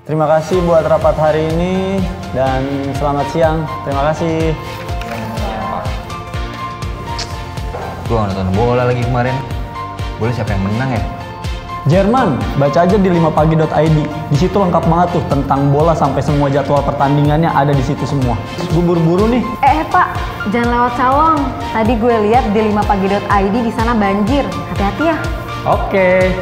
Terima kasih buat rapat hari ini dan selamat siang. Terima kasih. Gua nonton bola lagi kemarin. Boleh siapa yang menang ya? Jerman, baca aja di 5pagi.id. Di situ lengkap banget tuh tentang bola sampai semua jadwal pertandingannya ada di situ semua. Gue buru-buru nih. Pak, jangan lewat Cawang. Tadi gue lihat di 5pagi.id di sana banjir. Hati-hati ya. Oke.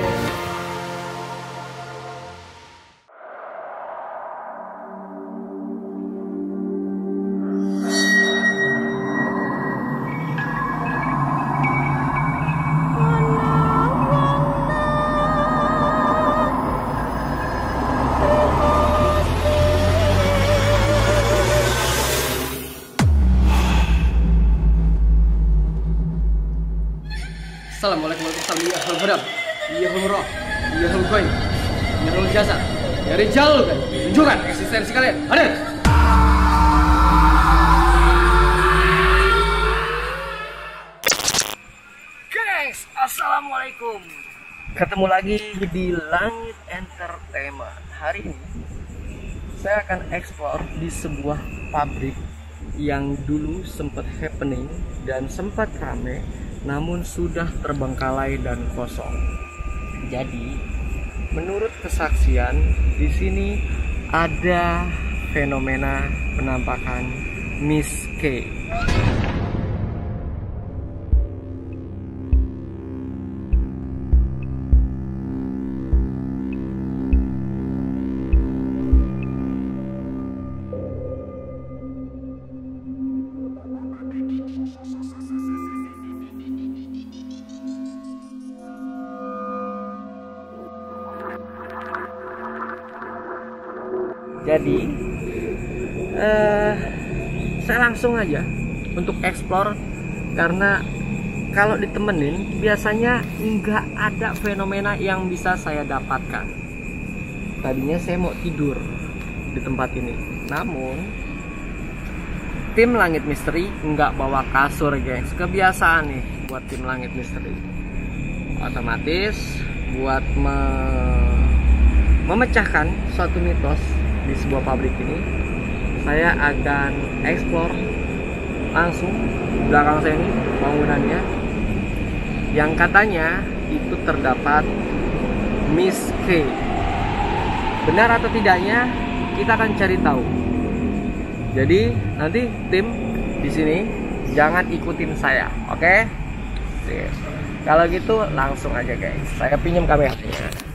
Assalamualaikum warahmatullahi wabarakatuh. Ya humroh, ya hulgoin, ya hul jasad, ya rijal kan. Tunjukkan eksistensi kalian. Hadir. Guys, assalamualaikum. Ketemu lagi di Langit Entertainment. Hari ini saya akan explore di sebuah pabrik yang dulu sempat happening dan sempat rame, namun sudah terbengkalai dan kosong. Jadi, menurut kesaksian, di sini ada fenomena penampakan Miss K. Jadi saya langsung aja untuk explore, karena kalau ditemenin biasanya nggak ada fenomena yang bisa saya dapatkan. Tadinya saya mau tidur di tempat ini, namun tim Langit Misteri nggak bawa kasur, gengs. Kebiasaan nih buat tim Langit Misteri. Otomatis buat memecahkan suatu mitos di sebuah pabrik ini, saya akan explore langsung belakang saya ini bangunannya yang katanya itu terdapat Miss K. Benar atau tidaknya kita akan cari tahu. Jadi nanti tim di sini jangan ikutin saya, oke? Kalau gitu langsung aja guys, saya pinjam kameranya.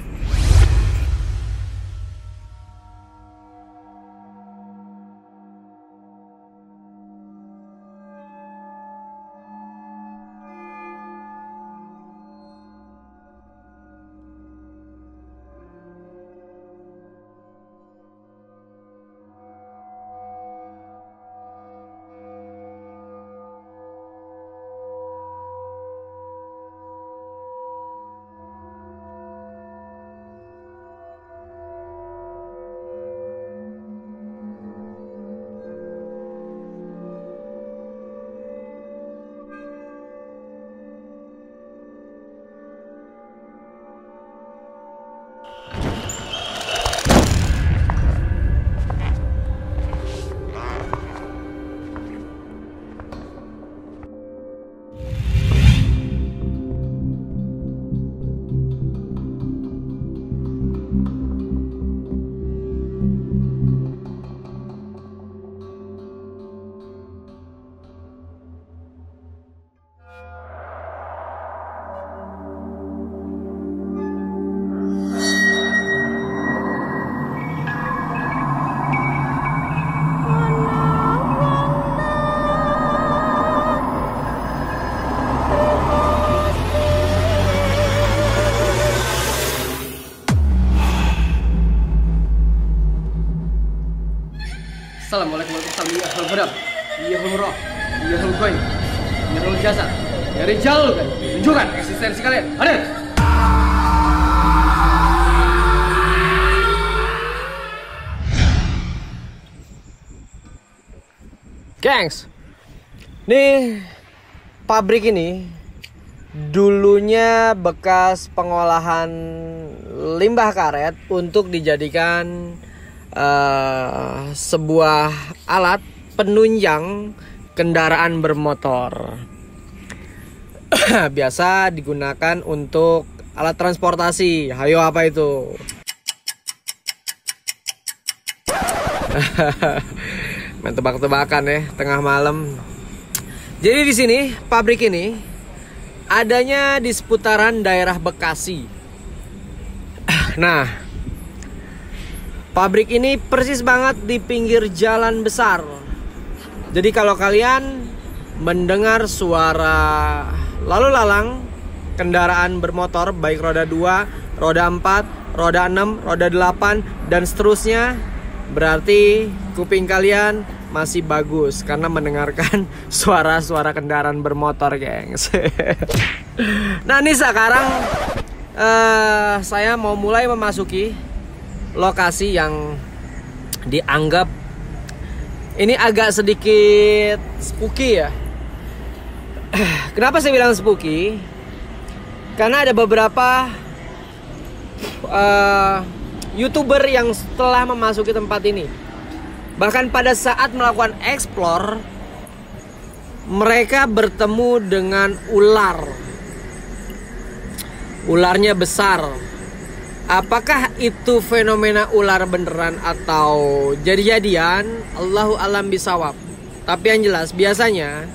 Assalamualaikum warahmatullahi wabarakatuh. Ya humroh, ya hulgoin, ya hul jasad, ya rijal kan. Tunjukkan eksistensi kalian. Hadir. Gengs, nih pabrik ini dulunya bekas pengolahan limbah karet untuk dijadikan sebuah alat penunjang kendaraan bermotor. Biasa digunakan untuk alat transportasi. Hayo, apa itu? Main tebak-tebakan ya, tengah malam. Jadi di sini pabrik ini adanya di seputaran daerah Bekasi. Nah, pabrik ini persis banget di pinggir jalan besar. Jadi kalau kalian mendengar suara lalu lalang kendaraan bermotor, baik roda 2, roda 4, roda 6, roda 8 dan seterusnya, berarti kuping kalian masih bagus karena mendengarkan suara-suara kendaraan bermotor, gengs. Nah, ini sekarang saya mau mulai memasuki lokasi yang dianggap ini agak sedikit spooky ya. Kenapa saya bilang spooky? Karena ada beberapa YouTuber yang setelah memasuki tempat ini, bahkan pada saat melakukan explore, mereka bertemu dengan ular. Ularnya besar. Apakah itu fenomena ular beneran atau jadi-jadian? Allahu alam bisawab. Tapi yang jelas biasanya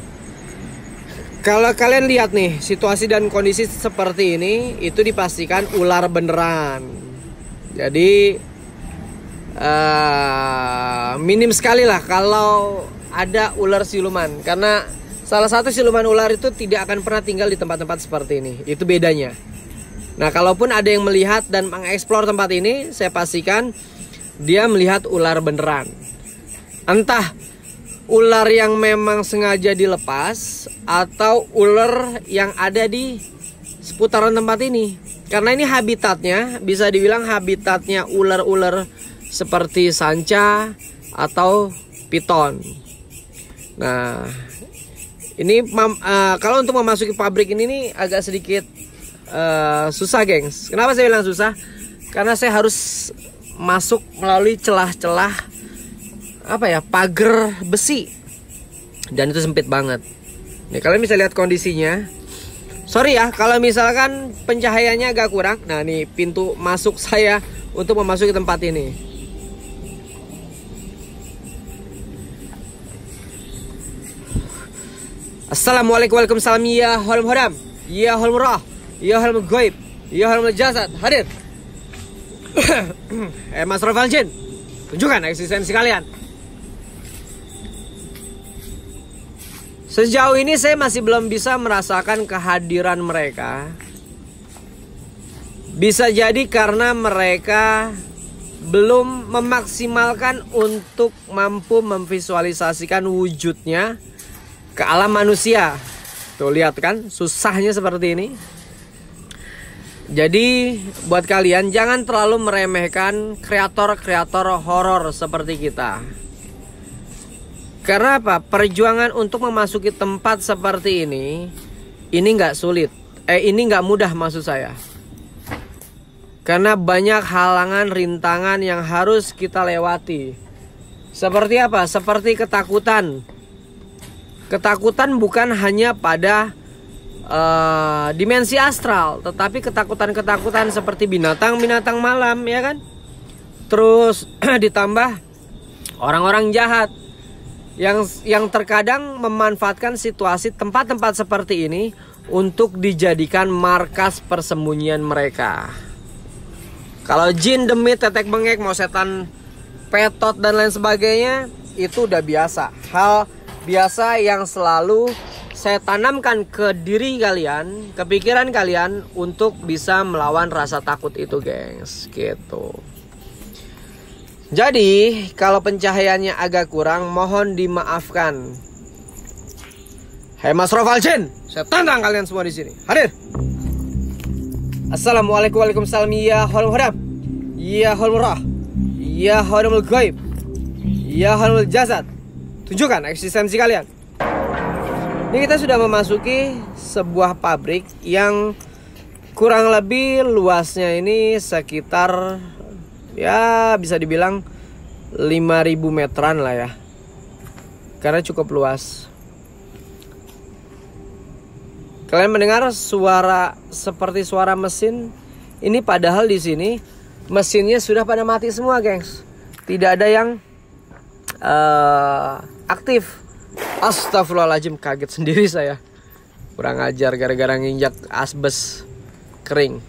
kalau kalian lihat nih situasi dan kondisi seperti ini, itu dipastikan ular beneran. Jadi minim sekali lah kalau ada ular siluman, karena salah satu siluman ular itu tidak akan pernah tinggal di tempat-tempat seperti ini. Itu bedanya. Nah, kalaupun ada yang melihat dan mengeksplor tempat ini, saya pastikan dia melihat ular beneran. Entah ular yang memang sengaja dilepas atau ular yang ada di seputaran tempat ini. Karena ini habitatnya, bisa dibilang habitatnya ular-ular seperti sanca atau piton. Nah, ini kalau untuk memasuki pabrik ini nih agak sedikit susah, gengs. Kenapa saya bilang susah? Karena saya harus masuk melalui celah-celah pagar besi, dan itu sempit banget. Nih, kalian bisa lihat kondisinya. Sorry ya kalau misalkan pencahayaannya agak kurang. Nah, nih pintu masuk saya untuk memasuki tempat ini. Assalamualaikum warahmatullahi wabarakatuh. Ya holm hodam, ya holm rah, ya holm goib, ya holm jasad. Hadir. Mas Rovalcin, tunjukkan eksistensi kalian. Sejauh ini saya masih belum bisa merasakan kehadiran mereka. Bisa jadi karena mereka belum memaksimalkan untuk mampu memvisualisasikan wujudnya ke alam manusia. Tuh, lihat kan susahnya seperti ini. Jadi buat kalian jangan terlalu meremehkan kreator-kreator horor seperti kita. Karena apa? Perjuangan untuk memasuki tempat seperti ini nggak sulit. Ini nggak mudah maksud saya. Karena banyak halangan, rintangan yang harus kita lewati. Seperti apa? Seperti ketakutan. Ketakutan bukan hanya pada dimensi astral, tetapi ketakutan-ketakutan seperti binatang-binatang malam, ya kan? Terus ditambah orang-orang jahat yang terkadang memanfaatkan situasi tempat-tempat seperti ini untuk dijadikan markas persembunyian mereka. Kalau jin, demit, tetek bengek, mau setan petot dan lain sebagainya, itu udah biasa. Hal biasa yang selalu saya tanamkan ke diri kalian, ke pikiran kalian untuk bisa melawan rasa takut itu, gengs. Gitu. Jadi, kalau pencahayaannya agak kurang, mohon dimaafkan. Hai Mas Rovalcin, saya tantang kalian semua di sini. Hadir. Assalamualaikum warahmatullahi wabarakatuh. Ya holm hodam, ya holm rah, ya holm goib, ya holm jasad. Tunjukkan eksistensi kalian. Ini kita sudah memasuki sebuah pabrik yang kurang lebih luasnya ini sekitar, ya bisa dibilang 5.000 meteran lah ya, karena cukup luas. Kalian mendengar suara seperti suara mesin ini, padahal di sini mesinnya sudah pada mati semua, gengs. Tidak ada yang aktif. Astagfirullahaladzim, kaget sendiri saya. Kurang ajar gara-gara nginjak asbes kering.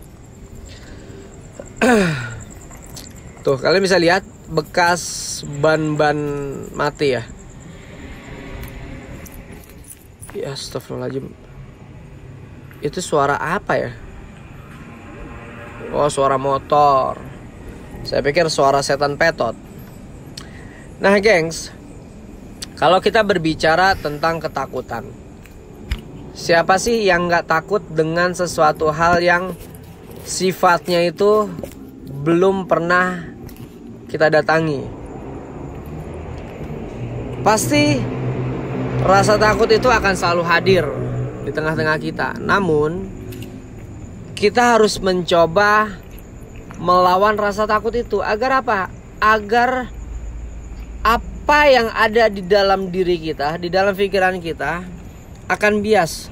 Tuh, kalian bisa lihat bekas ban-ban mati ya. Ya astagfirullahaladzim. Itu suara apa ya? Oh, suara motor. Saya pikir suara setan petot. Nah, gengs, kalau kita berbicara tentang ketakutan, siapa sih yang gak takut dengan sesuatu hal yang sifatnya itu belum pernah kita datangi? Pasti rasa takut itu akan selalu hadir di tengah-tengah kita. Namun kita harus mencoba melawan rasa takut itu. Agar apa? Agar apa yang ada di dalam diri kita, di dalam pikiran kita akan bias.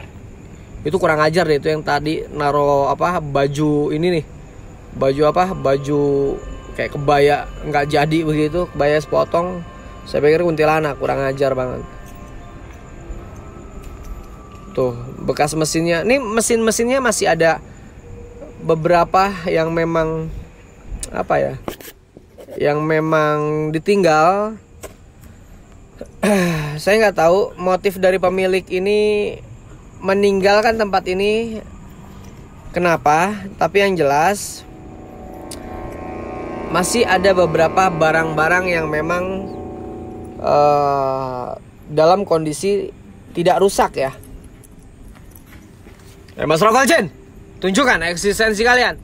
Itu kurang ajar deh, itu yang tadi naro baju ini nih. Baju baju kayak kebaya nggak jadi begitu, kebaya sepotong. Saya pikir kuntilanak, kurang ajar banget. Tuh, bekas mesinnya. Ini mesin-mesinnya masih ada beberapa yang memang yang memang ditinggal. Saya nggak tahu motif dari pemilik ini meninggalkan tempat ini kenapa, tapi yang jelas masih ada beberapa barang-barang yang memang dalam kondisi tidak rusak ya. Mas Rovalcin, tunjukkan eksistensi kalian.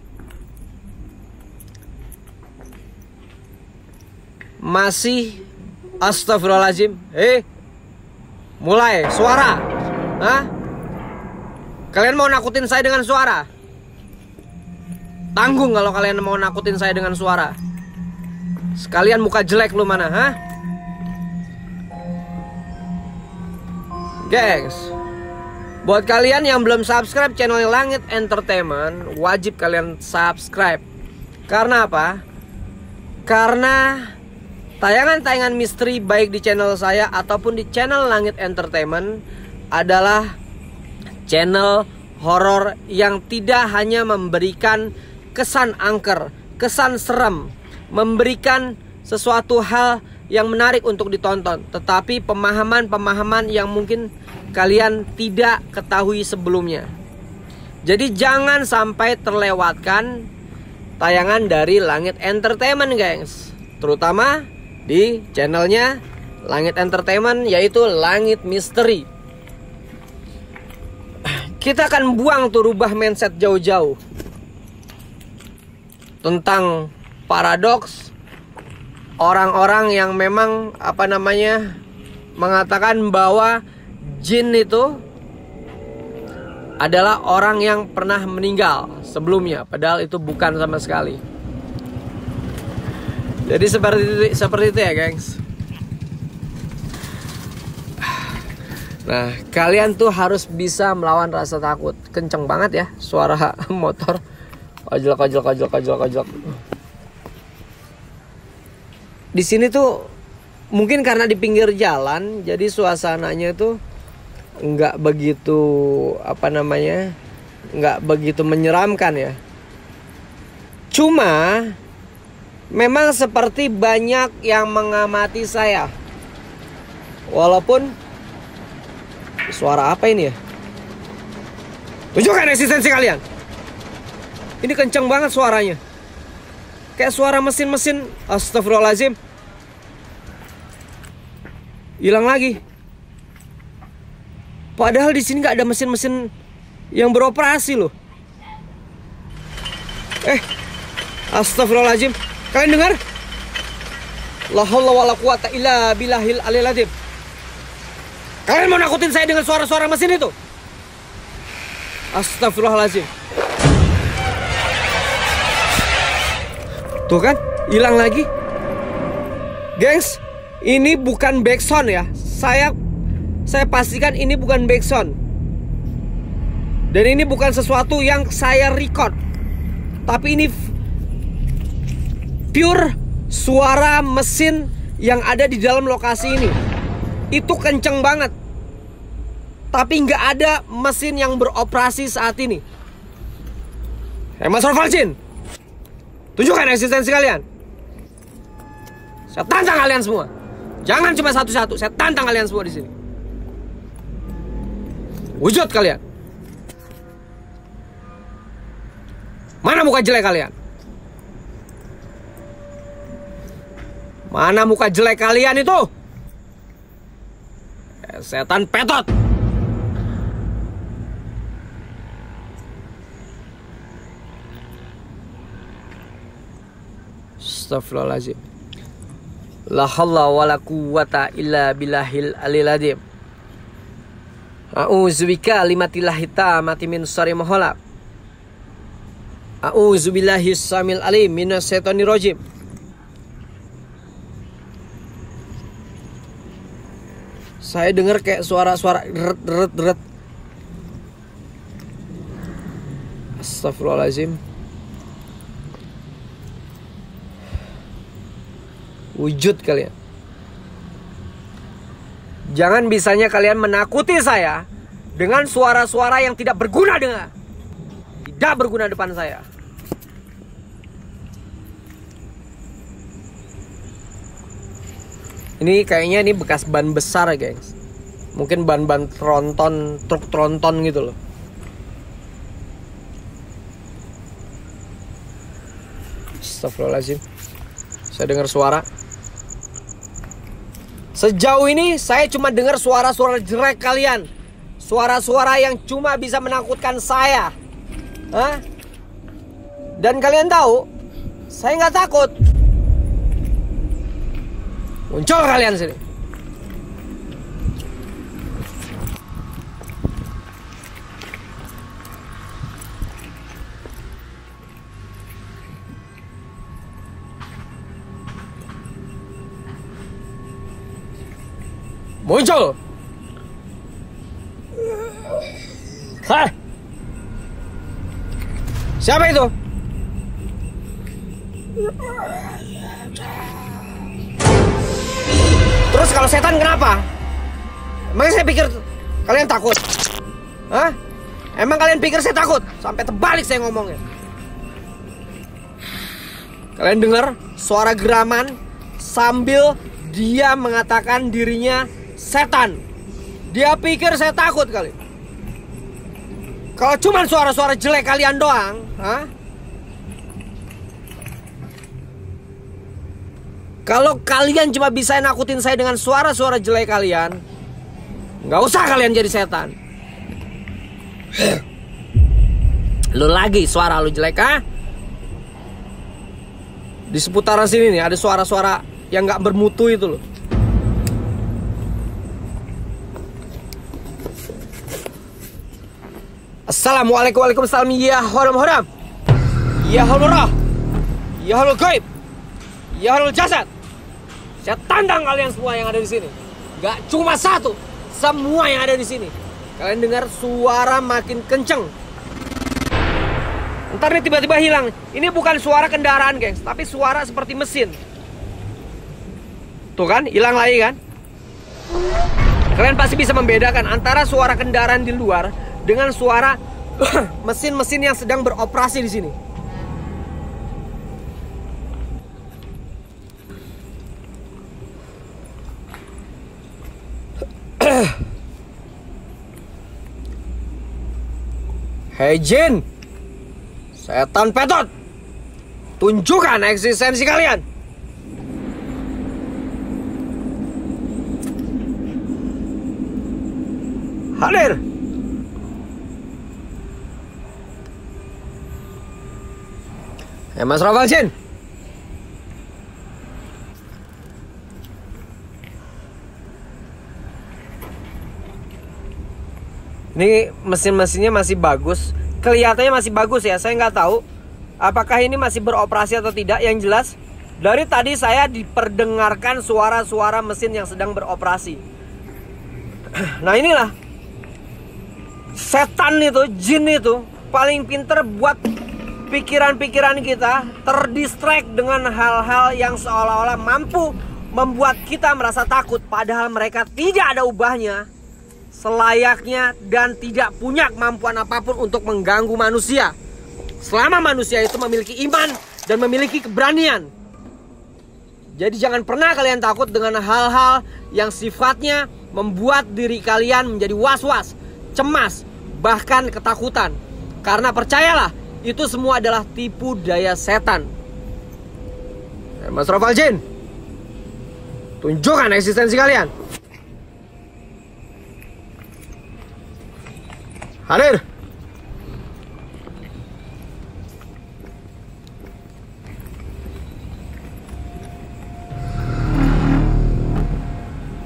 Masih astagfirullahaladzim. Mulai suara. Hah? Kalian mau nakutin saya dengan suara? Tanggung kalau kalian mau nakutin saya dengan suara. Sekalian muka jelek lu mana, hah? Gengs, buat kalian yang belum subscribe channel Langit Entertainment, wajib kalian subscribe. Karena apa? Karena tayangan-tayangan misteri baik di channel saya ataupun di channel Langit Entertainment adalah channel horor yang tidak hanya memberikan kesan angker, kesan serem, memberikan sesuatu hal yang menarik untuk ditonton, tetapi pemahaman-pemahaman yang mungkin kalian tidak ketahui sebelumnya. Jadi jangan sampai terlewatkan tayangan dari Langit Entertainment, gengs. Terutama di channelnya Langit Entertainment, yaitu Langit Misteri. Kita akan buang tuh, rubah mindset jauh-jauh tentang paradoks orang-orang yang memang mengatakan bahwa jin itu adalah orang yang pernah meninggal sebelumnya, padahal itu bukan sama sekali. Jadi seperti itu ya, gengs. Nah, kalian tuh harus bisa melawan rasa takut. Kenceng banget ya suara motor. Kojlok. Di sini tuh mungkin karena di pinggir jalan, jadi suasananya tuh nggak begitu nggak begitu menyeramkan ya. Cuma memang seperti banyak yang mengamati saya. Walaupun suara apa ini ya? Tunjukkan eksistensi kalian. Ini kenceng banget suaranya. Kayak suara mesin-mesin. Astagfirullahaladzim. Hilang lagi. Padahal di sini nggak ada mesin-mesin yang beroperasi loh. Astagfirullahaladzim. Kalian dengar? La haula wala quwata illa billahil aliyil azim. Kalian mau nakutin saya dengan suara-suara mesin itu? Astagfirullahaladzim. Tuh kan, hilang lagi. Gengs, ini bukan backsound ya. Saya pastikan ini bukan backsound. Dan ini bukan sesuatu yang saya record. Tapi ini pure suara mesin yang ada di dalam lokasi ini. Itu kenceng banget. Tapi nggak ada mesin yang beroperasi saat ini. Mas Rovalcin, tunjukkan eksistensi kalian. Saya tantang kalian semua. Jangan cuma satu-satu, saya tantang kalian semua di sini. Wujud kalian. Mana muka jelek kalian? Mana muka jelek kalian itu? Setan petot. Astagfirullahaladzim. La haula wala quwwata illa billahil alil azim. A'udzubika limatillahi tamati min syarri ma khalaq. A'udzubillahi samil alim minasyaitonir rajim. Saya dengar kayak suara-suara deret. Astagfirullahaladzim. Wujud kalian. Jangan bisanya kalian menakuti saya dengan suara-suara yang tidak berguna tidak berguna depan saya. Ini kayaknya ini bekas ban besar, guys. Mungkin ban-ban tronton, truk tronton gitu loh. Astagfirullahaladzim. Saya dengar suara. Sejauh ini saya cuma dengar suara-suara jelek kalian. Suara-suara yang cuma bisa menakutkan saya. Hah? Dan kalian tahu, saya nggak takut. Muncul kalian sini. Muncul. Hah? Siapa itu? Terus kalau setan kenapa? Emang saya pikir kalian takut? Hah? Emang kalian pikir saya takut? Sampai terbalik saya ngomongnya. Kalian dengar suara geraman sambil dia mengatakan dirinya setan. Dia pikir saya takut kali. Kalau cuma suara-suara jelek kalian doang, hah? Kalau kalian cuma bisa nakutin saya dengan suara-suara jelek kalian, nggak usah kalian jadi setan. Lu lagi suara lu jelek, ah? Di seputaran sini nih ada suara-suara yang nggak bermutu itu loh. Assalamualaikum warahmatullahi wabarakatuh. Ya Allah, ya Allah gaib, ya Allah jasad. Saya tantang kalian semua yang ada di sini. Gak cuma satu, semua yang ada di sini. Kalian dengar suara makin kenceng. Ntar nih tiba-tiba hilang. Ini bukan suara kendaraan, gengs, tapi suara seperti mesin. Tuh kan, hilang lagi kan? Kalian pasti bisa membedakan antara suara kendaraan di luar dengan suara mesin-mesin yang sedang beroperasi di sini. Hei Jin, setan petot, tunjukkan eksistensi kalian. Hadir. Mas Rovalcin. Ini mesin-mesinnya masih bagus. Kelihatannya masih bagus ya. Saya nggak tahu apakah ini masih beroperasi atau tidak. Yang jelas Dari tadi saya diperdengarkan suara-suara mesin yang sedang beroperasi. Nah inilah, setan itu, jin itu paling pinter buat pikiran-pikiran kita terdistract dengan hal-hal yang seolah-olah mampu membuat kita merasa takut. Padahal mereka tidak ada ubahnya, selayaknya, dan tidak punya kemampuan apapun untuk mengganggu manusia, selama manusia itu memiliki iman dan memiliki keberanian. Jadi jangan pernah kalian takut dengan hal-hal yang sifatnya membuat diri kalian menjadi was-was, cemas, bahkan ketakutan. Karena percayalah, itu semua adalah tipu daya setan. Mas Raval Jin, tunjukkan eksistensi kalian. Hadir.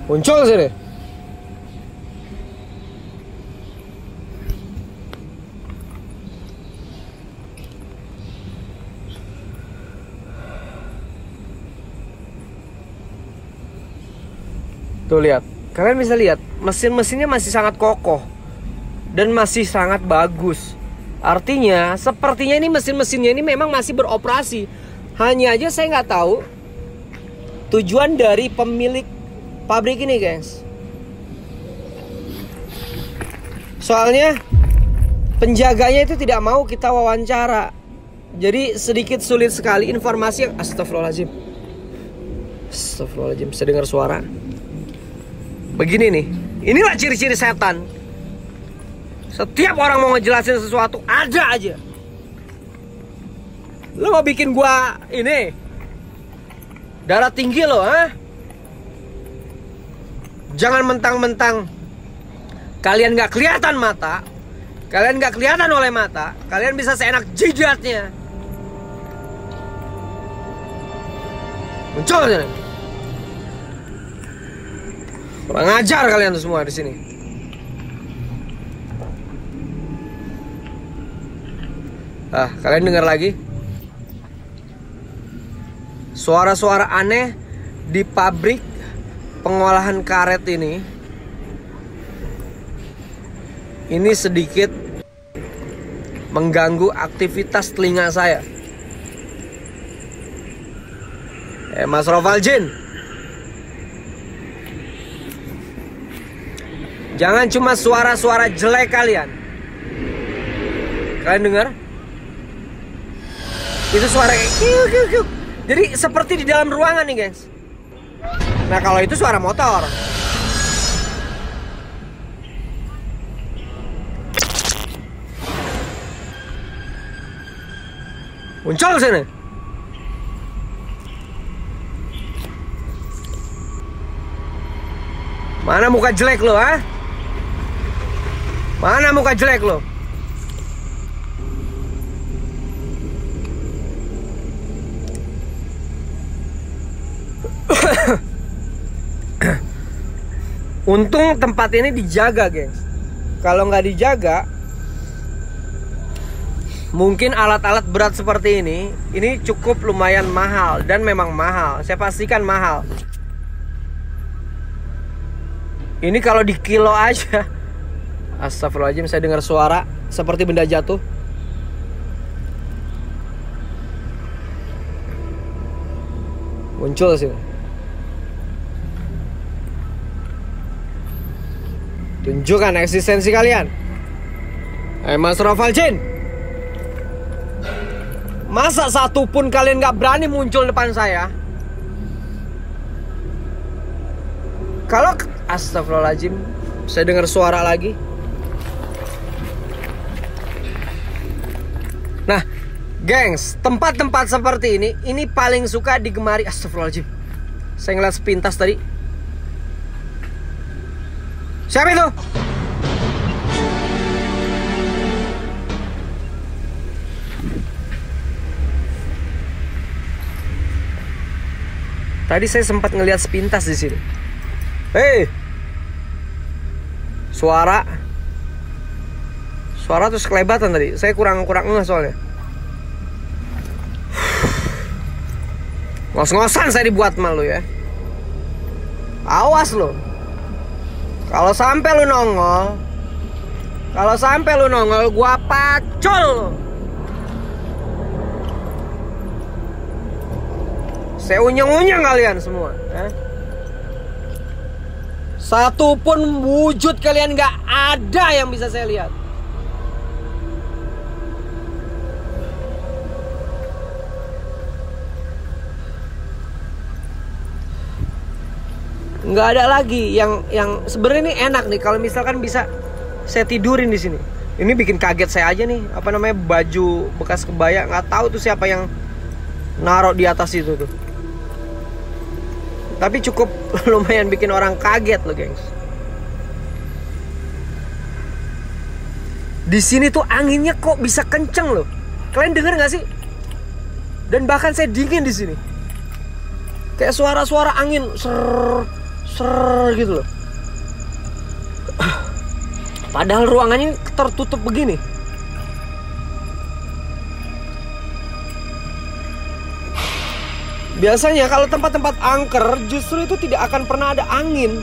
Muncul sini. Tuh lihat, kalian bisa lihat mesin-mesinnya masih sangat kokoh dan masih sangat bagus. Artinya, sepertinya ini mesin-mesinnya ini memang masih beroperasi. Hanya aja saya nggak tahu tujuan dari pemilik pabrik ini, guys. Soalnya penjaganya itu tidak mau kita wawancara. Jadi sedikit sulit sekali informasi yang astagfirullahaladzim. Astagfirullahaladzim, saya dengar suara. Begini nih, inilah ciri-ciri setan. Setiap orang mau ngejelasin sesuatu, ada aja. Lo mau bikin gua ini darah tinggi lo, ha? Jangan mentang-mentang kalian gak kelihatan mata, kalian gak kelihatan oleh mata, kalian bisa seenak jidatnya. Muncul sini. Kurang ajar kalian tuh semua di sini. Kalian dengar lagi suara-suara aneh di pabrik pengolahan karet ini. Ini sedikit mengganggu aktivitas telinga saya. Mas Raval Jin, jangan cuma suara-suara jelek kalian. Kalian dengar? Itu suara kayak kiuk kiuk kiuk. Jadi seperti di dalam ruangan nih, guys. Nah, kalau itu suara motor. Muncul sini. Mana muka jelek lo, ha? Mana muka jelek lo? Untung tempat ini dijaga, guys. Kalau nggak dijaga, mungkin alat-alat berat seperti ini cukup lumayan mahal. Dan memang mahal, saya pastikan mahal. Ini kalau di kilo aja. Astagfirullahaladzim, saya dengar suara seperti benda jatuh. Muncul sih. Tunjukkan eksistensi kalian. Mas Raval Jin, masa satu pun kalian gak berani muncul depan saya? Kalau astagfirullahaladzim, saya dengar suara lagi. Nah, gengs, tempat-tempat seperti ini paling suka digemari. Astagfirullahaladzim, saya ngeliat sepintas tadi. Siapa itu? Tadi saya sempat ngelihat sepintas di sini. Hei, suara terus kelebatan tadi. Saya kurang ngeh soalnya. Ngos-ngosan saya dibuat malu ya. Awas lo. Kalau sampai lu nongol, gua pacul lo. Saya unyeng-unyeng kalian semua. Satu pun wujud kalian gak ada yang bisa saya lihat. Nggak ada lagi yang sebenarnya ini enak nih kalau misalkan bisa saya tidurin di sini. Ini bikin kaget saya aja nih, apa namanya, baju bekas kebaya, nggak tahu tuh siapa yang naruh di atas itu tuh. Tapi cukup lumayan bikin orang kaget loh, gengs. Di sini tuh anginnya kok bisa kenceng loh. Kalian denger nggak sih? Dan bahkan saya dingin di sini. Kayak suara-suara angin ser gitu loh. Padahal ruangannya tertutup begini. Biasanya kalau tempat-tempat angker justru itu tidak akan pernah ada angin.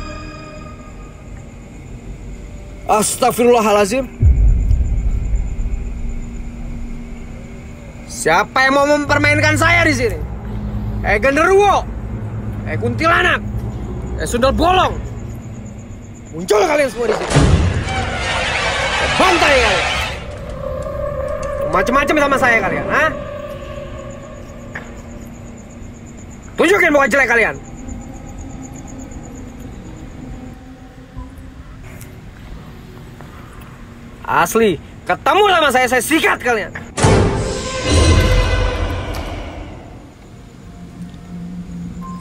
Astagfirullahaladzim. Siapa yang mau mempermainkan saya di sini? Genderuwo, kuntilanak, sundal bolong, muncul kalian semua di sini. Bantai kalian. Macam-macam sama saya kalian, ha? Tunjukin muka jelek kalian. Asli, ketemu sama saya sikat kalian.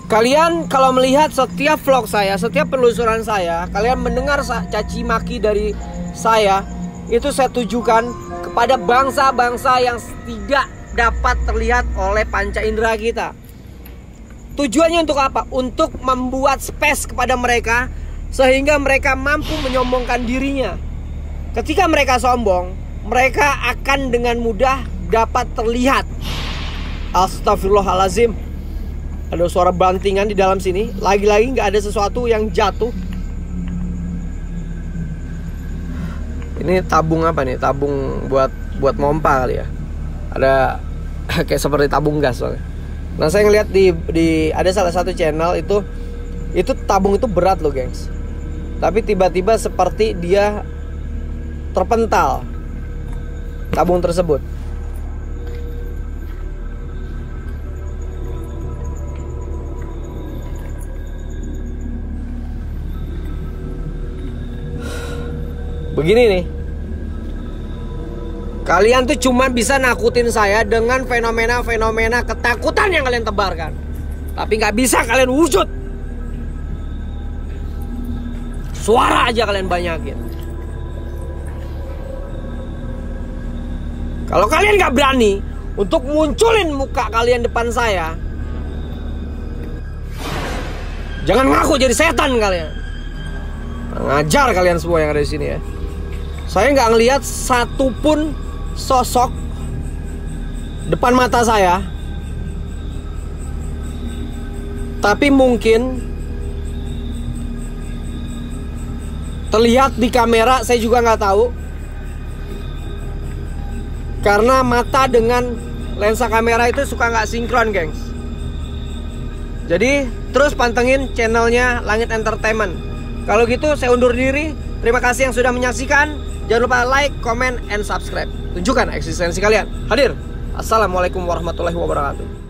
Kalian kalau melihat setiap vlog saya, setiap penelusuran saya, kalian mendengar caci maki dari saya, itu saya tujukan kepada bangsa-bangsa yang tidak dapat terlihat oleh panca indera kita. Tujuannya untuk apa? Untuk membuat space kepada mereka sehingga mereka mampu menyombongkan dirinya. Ketika mereka sombong, mereka akan dengan mudah dapat terlihat. Astagfirullahaladzim. Ada suara bantingan di dalam sini. Lagi-lagi nggak ada sesuatu yang jatuh. Ini tabung apa nih? Tabung buat mompa kali ya. Ada kayak seperti tabung gas soalnya. Nah, saya ngeliat di ada salah satu channel itu tabung itu berat loh, gengs. Tapi tiba-tiba seperti dia terpental tabung tersebut. Begini nih. Kalian tuh cuma bisa nakutin saya dengan fenomena-fenomena ketakutan yang kalian tebarkan. Tapi nggak bisa kalian wujud. Suara aja kalian banyakin. Kalau kalian nggak berani untuk munculin muka kalian depan saya, jangan ngaku jadi setan kalian. Ngajar kalian semua yang ada di sini ya. Saya nggak ngelihat satupun sosok depan mata saya. Tapi mungkin terlihat di kamera, saya juga nggak tahu. Karena mata dengan lensa kamera itu suka nggak sinkron, gengs. Jadi terus pantengin channelnya Langit Entertainment. Kalau gitu saya undur diri. Terima kasih yang sudah menyaksikan. Jangan lupa like, comment, and subscribe. Tunjukkan eksistensi kalian. Hadir. Assalamualaikum warahmatullahi wabarakatuh.